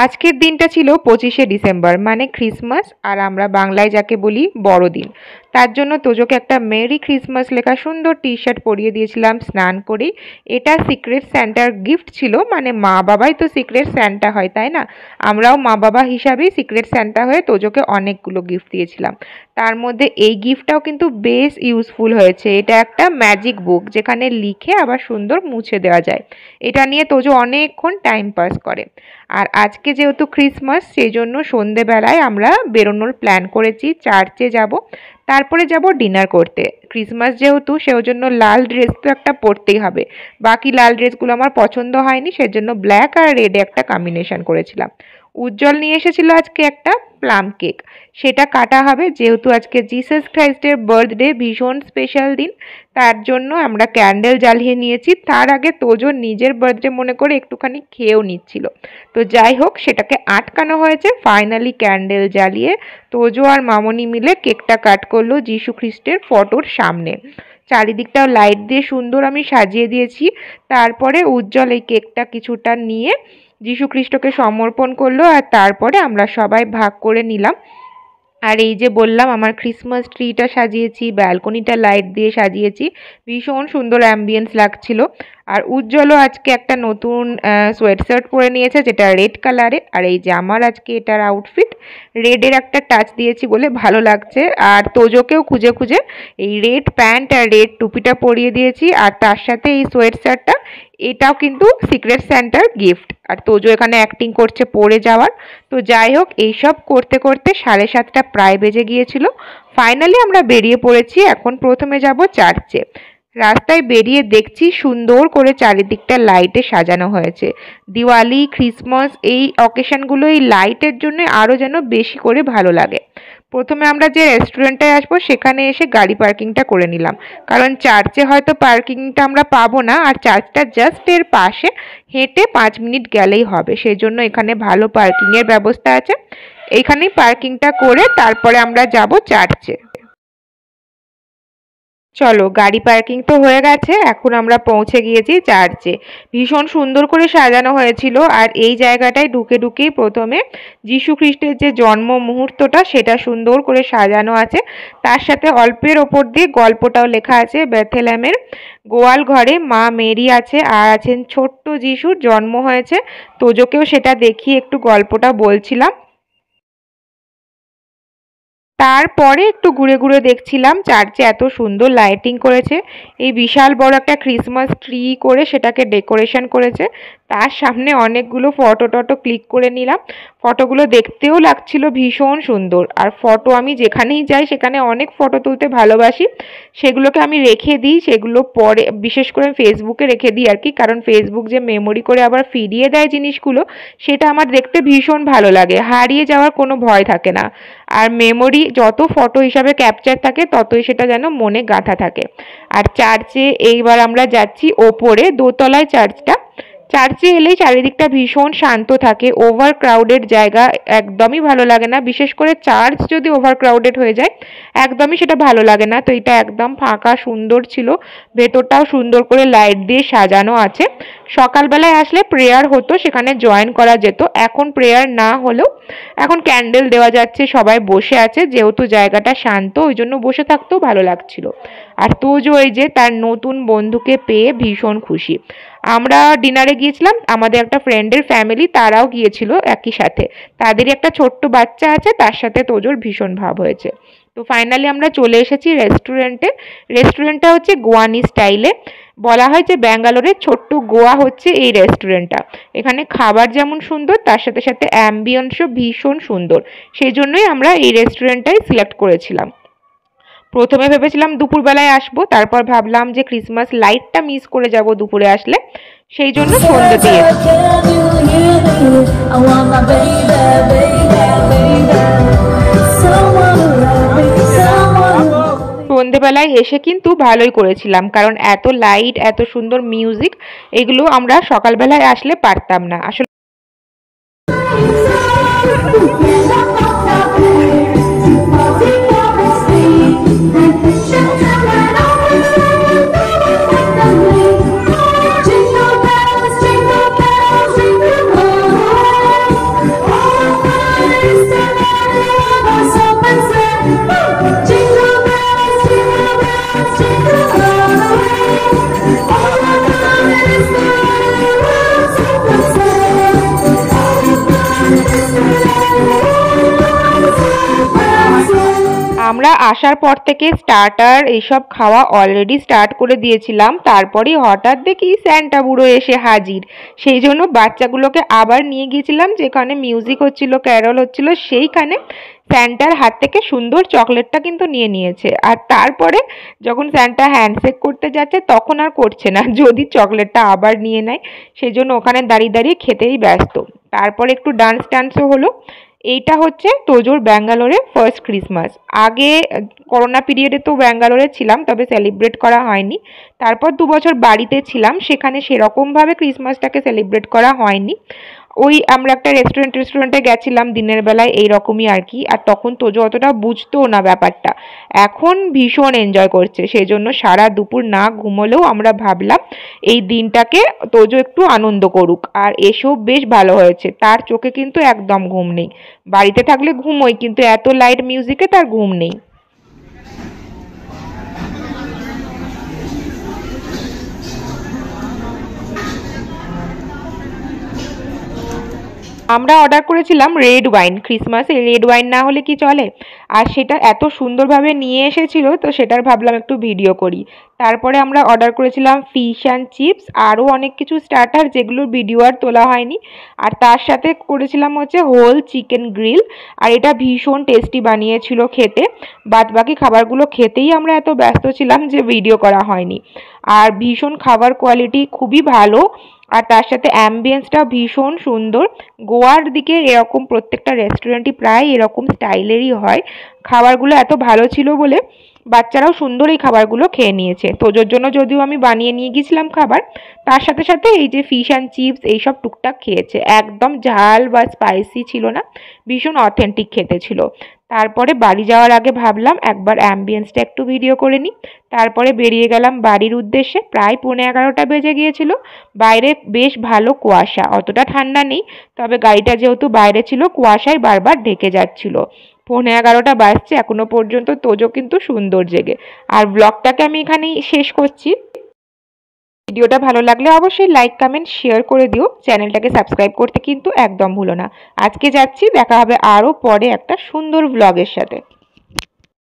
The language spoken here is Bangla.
আজকের দিনটা ছিল 25শে ডিসেম্বর, মানে ক্রিসমাস, আর আমরা বাংলায় যাকে বলি বড়দিন। তার জন্য তোজোকে একটা মেরি ক্রিসমাস লেখা সুন্দর টি শার্ট পরিয়ে দিয়েছিলাম স্নান করেই। এটা সিক্রেট স্যান্টার গিফট ছিল, মানে মা বাবাই তো সিক্রেট স্যান্টা হয়, তাই না? আমরাও মা বাবা হিসাবেই সিক্রেট স্যান্টা হয়ে তোজোকে অনেকগুলো গিফট দিয়েছিলাম। তার মধ্যে এই গিফটটাও কিন্তু বেশ ইউজফুল হয়েছে। এটা একটা ম্যাজিক বুক, যেখানে লিখে আবার সুন্দর মুছে দেওয়া যায়। এটা নিয়ে তোজো অনেকক্ষণ টাইম পাস করে। আর আজকে যেহেতু ক্রিসমাস, সেই জন্য সন্ধেবেলায় আমরা বেরোনোর প্ল্যান করেছি, চার্চে যাব, তারপরে যাব ডিনার করতে। ক্রিসমাস যেহেতু, সেই জন্য লাল ড্রেস তো একটা পরতেই হবে। বাকি লাল ড্রেসগুলো আমার পছন্দ হয়নি, সেজন্য ব্ল্যাক আর রেডে একটা কম্বিনেশন করেছিলাম। উজ্জ্বল নিয়ে এসেছিল আজকে একটা প্লাম কেক, সেটা কাটা হবে। যেহেতু আজকে জিসাস খ্রাইস্টের বার্থডে, ভীষণ স্পেশাল দিন, তার জন্য আমরা ক্যান্ডেল জ্বালিয়ে নিয়েছি। তার আগে তোজো নিজের বার্থডে মনে করে একটুখানি খেয়েও নিচ্ছিল। তো যাই হোক, সেটাকে আটকানো হয়েছে। ফাইনালি ক্যান্ডেল জ্বালিয়ে তোজো আর মামনি মিলে কেকটা কাট করলো যীশু খ্রিস্টের ফটোর সামনে। চারিদিকটাও লাইট দিয়ে সুন্দর আমি সাজিয়ে দিয়েছি। তারপরে উজ্জ্বল এই কেকটা কিছুটা নিয়ে যীশু খ্রিস্টকে সমর্পণ করলো, আর তারপরে আমরা সবাই ভাগ করে নিলাম। আর এই যে বললাম, আমার ক্রিসমাস ট্রিটা সাজিয়েছি, ব্যালকনিটা লাইট দিয়ে সাজিয়েছি, ভীষণ সুন্দর অ্যাম্বিয়েন্স লাগছিল। আর উজ্জ্বলও আজকে একটা নতুন সোয়েট শার্ট পরে নিয়েছে, যেটা রেড কালারে। আর এই যে আমার আজকে এটার আউটফিট, রেডের একটা টাচ দিয়েছি বলে ভালো লাগছে। আর তোজোকেও খুঁজে খুঁজে এই রেড প্যান্ট আর রেড টুপিটা পরিয়ে দিয়েছি, আর তার সাথে এই সোয়েট শার্টটা, এটাও কিন্তু সিক্রেট স্যান্টার গিফট। আর তোজো এখানে অ্যাক্টিং করছে পড়ে যাওয়ার। তো যাই হোক, এইসব করতে করতে 7:30 প্রায় বেজে গিয়েছিল। ফাইনালি আমরা বেরিয়ে পড়েছি। এখন প্রথমে যাব চার্চে। রাস্তায় বেরিয়ে দেখছি সুন্দর করে চারিদিকটা লাইটে সাজানো হয়েছে। দিওয়ালি, ক্রিসমাস, এই অকেশনগুলো এই লাইটের জন্য আরও যেন বেশি করে ভালো লাগে। প্রথমে আমরা যে রেস্টুরেন্টটায় আসবো, সেখানে এসে গাড়ি পার্কিংটা করে নিলাম, কারণ চার্চে হয়তো পার্কিংটা আমরা পাবো না। আর চার্চটা জাস্ট এর পাশে, হেঁটে 5 মিনিট গেলেই হবে। সেই জন্য এখানে ভালো পার্কিংয়ের ব্যবস্থা আছে। এইখানেই পার্কিংটা করে তারপরে আমরা যাব চার্চে। চলো, গাড়ি পার্কিং তো হয়ে গেছে, এখন আমরা পৌঁছে গিয়েছি চার্চে। ভীষণ সুন্দর করে সাজানো হয়েছিল। আর এই জায়গাটায় ঢুকে ঢুকেই প্রথমে যীশু খ্রিস্টের যে জন্ম মুহূর্তটা, সেটা সুন্দর করে সাজানো আছে। তার সাথে অল্পের ওপর দিয়ে গল্পটাও লেখা আছে। বেথলেহেমের গোয়াল ঘরে মা মেরি আছে, আর আছেন ছোট্ট যীশুর জন্ম হয়েছে। তোজোকেও সেটা দেখিয়ে একটু গল্পটা বলছিলাম। তারপরে একটু ঘুরে ঘুরে দেখছিলাম চার্চে এত সুন্দর লাইটিং করেছে। এই বিশাল বড় একটা ক্রিসমাস ট্রি করে সেটাকে ডেকোরেশন করেছে। তার সামনে অনেকগুলো ফটো টটো ক্লিক করে নিলাম। ফটোগুলো দেখতেও লাগছিল ভীষণ সুন্দর। আর ফটো আমি যেখানেই যাই সেখানে অনেক ফটো তুলতে ভালোবাসি। সেগুলোকে আমি রেখে দিই, সেগুলো পরে বিশেষ করে ফেসবুকে রেখে দিই আর কি, কারণ ফেসবুক যে মেমোরি করে আবার ফিরিয়ে দেয় জিনিসগুলো, সেটা আমার দেখতে ভীষণ ভালো লাগে। হারিয়ে যাওয়ার কোনো ভয় থাকে না। আর মেমোরি যত ফটো হিসাবে ক্যাপচার থাকে, ততই সেটা যেন মনে গাঁথা থাকে। আর চার্চে এইবার আমরা যাচ্ছি ওপরে, দোতলায় চার্চটা। চার্চে এলেই চারিদিকটা ভীষণ শান্ত থাকে। ওভার ক্রাউডেড জায়গা একদমই ভালো লাগে না। বিশেষ করে চার্চ যদি ওভার ক্রাউডেড হয়ে যায়, একদমই সেটা ভালো লাগে না। তো এটা একদম ফাঁকা সুন্দর ছিল। ভেতরটাও সুন্দর করে লাইট দিয়ে সাজানো আছে। সকালবেলায় আসলে প্রেয়ার হতো, সেখানে জয়েন করা যেত। এখন প্রেয়ার না হলেও এখন ক্যান্ডেল দেওয়া যাচ্ছে, সবাই বসে আছে। যেহেতু জায়গাটা শান্ত, ওই জন্য বসে থাকতেও ভালো লাগছিল। আর তোজো এই যে তার নতুন বন্ধুকে পেয়ে ভীষণ খুশি। আমরা ডিনারে গিয়েছিলাম, আমাদের একটা ফ্রেন্ডের ফ্যামিলি, তারাও গিয়েছিল একই সাথে। তাদেরই একটা ছোট্ট বাচ্চা আছে, তার সাথে তোজোর ভীষণ ভাব হয়েছে। তো ফাইনালি আমরা চলে এসেছি রেস্টুরেন্টে। রেস্টুরেন্টটা হচ্ছে গোয়ানি স্টাইলে। বলা হয় যে ব্যাঙ্গালোরের ছোট্ট গোয়া হচ্ছে এই রেস্টুরেন্টটা। এখানে খাবার যেমন সুন্দর, তার সাথে সাথে অ্যাম্বিয়েন্সও ভীষণ সুন্দর। সেই জন্যই আমরা এই রেস্টুরেন্টটাই সিলেক্ট করেছিলাম। প্রথমে ভেবেছিলাম দুপুরবেলায় আসবো, তারপর ভাবলাম যে ক্রিসমাস লাইটটা মিস করে যাব দুপুরে আসলে, সেই জন্য সন্ধ্যেতে এসেছি। সন্ধেবেলায় এসে কিন্তু ভালোই করেছিলাম, কারণ এত লাইট, এত সুন্দর মিউজিক, এগুলো আমরা সকালবেলায় আসলে পারতাম না আসলে। আমরা আসার পর থেকে স্টার্টার এইসব খাওয়া অলরেডি স্টার্ট করে দিয়েছিলাম। তারপরে হঠাৎ দেখি স্যান্টা বুড়ো এসে হাজির। সেই জন্য বাচ্চাগুলোকে আবার নিয়ে গিয়েছিলাম যেখানে মিউজিক হচ্ছিল, ক্যারল হচ্ছিল, সেইখানে স্যান্টার হাত থেকে সুন্দর চকলেটটা কিন্তু নিয়ে নিয়েছে। আর তারপরে যখন স্যান্টা হ্যান্ডশেক করতে যাচ্ছে তখন আর করছে না, যদি চকলেটটা আবার নিয়ে নেয়। সেই জন্য ওখানে দাঁড়িয়ে দাঁড়িয়ে খেতেই ব্যস্ত। তারপরে একটু ডান্স টান্সও হলো। এইটা হচ্ছে তোজোর ব্যাঙ্গালোরে ফার্স্ট ক্রিসমাস। আগে করোনা পিরিয়ডে তো ব্যাঙ্গালোরে ছিলাম, তবে সেলিব্রেট করা হয়নি। তারপর 2 বছর বাড়িতে ছিলাম, সেখানে সেরকমভাবে ক্রিসমাসটাকে সেলিব্রেট করা হয়নি। ওই আমরা একটা রেস্টুরেন্টে গেছিলাম দিনের বেলায়, এইরকমই আর কি। আর তখন তোজো অতটা বুঝতো না ব্যাপারটা, এখন ভীষণ এনজয় করছে। সেই জন্য সারা দুপুর না ঘুমোলেও আমরা ভাবলাম এই দিনটাকে তোজো একটু আনন্দ করুক। আর এসব বেশ ভালো হয়েছে, তার চোখে কিন্তু একদম ঘুম নেই। বাড়িতে থাকলে ঘুমোই, কিন্তু এত লাইট মিউজিকে তার ঘুম নেই। আমরা অর্ডার করেছিলাম রেড ওয়াইন। ক্রিসমাসে রেড ওয়াইন না হলে কি চলে? আর সেটা এত সুন্দরভাবে নিয়ে এসেছিল, তো সেটার ভাবলাম একটু ভিডিও করি। তারপরে আমরা অর্ডার করেছিলাম ফিশ অ্যান্ড চিপস, আরও অনেক কিছু স্টার্টার যেগুলোর ভিডিও আর তোলা হয়নি। আর তার সাথে করেছিলাম হচ্ছে হোল চিকেন গ্রিল। আর এটা ভীষণ টেস্টি বানিয়েছিল খেতে। বাদবাকি খাবারগুলো খেতেই আমরা এত ব্যস্ত ছিলাম যে ভিডিও করা হয়নি। আর ভীষণ খাবার কোয়ালিটি খুবই ভালো। আর তার সাথে অ্যাম্বিয়েন্সটাও ভীষণ সুন্দর। গোয়ার দিকে এরকম প্রত্যেকটা রেস্টুরেন্টই প্রায় এরকম স্টাইলেরই হয়। খাবারগুলো এত ভালো ছিল বলে বাচ্চারাও সুন্দর এই খাবারগুলো খেয়ে নিয়েছে। তোজোর জন্য যদিও আমি বানিয়ে নিয়ে গেছিলাম খাবার, তার সাথে সাথে এই যে ফিশ অ্যান্ড চিপস এইসব টুকটাক খেয়েছে। একদম ঝাল বা স্পাইসি ছিল না, ভীষণ অথেন্টিক খেতে ছিল। তারপরে বাড়ি যাওয়ার আগে ভাবলাম একবার অ্যাম্বিয়েন্সটা একটু ভিডিও করে নিই। তারপরে বেরিয়ে গেলাম বাড়ির উদ্দেশ্যে। প্রায় 11:30 বেজে গিয়েছিল। বাইরে বেশ ভালো কুয়াশা, অতটা ঠান্ডা নেই, তবে গাড়িটা যেহেতু বাইরে ছিল কুয়াশায় বারবার ঢেকে যাচ্ছিল। 11:30 বাজছে, এখনো পর্যন্ত তোজো কিন্তু সুন্দর জেগে। আর ব্লগটাকে আমি এখানেই শেষ করছি। ভিডিওটা ভালো লাগলে অবশ্যই লাইক, কমেন্ট, শেয়ার করে দিও। চ্যানেলটাকে সাবস্ক্রাইব করতে কিন্তু একদম ভুলো না। আজকে যাচ্ছি, দেখা হবে আরও পরে একটা সুন্দর ব্লগের সাথে।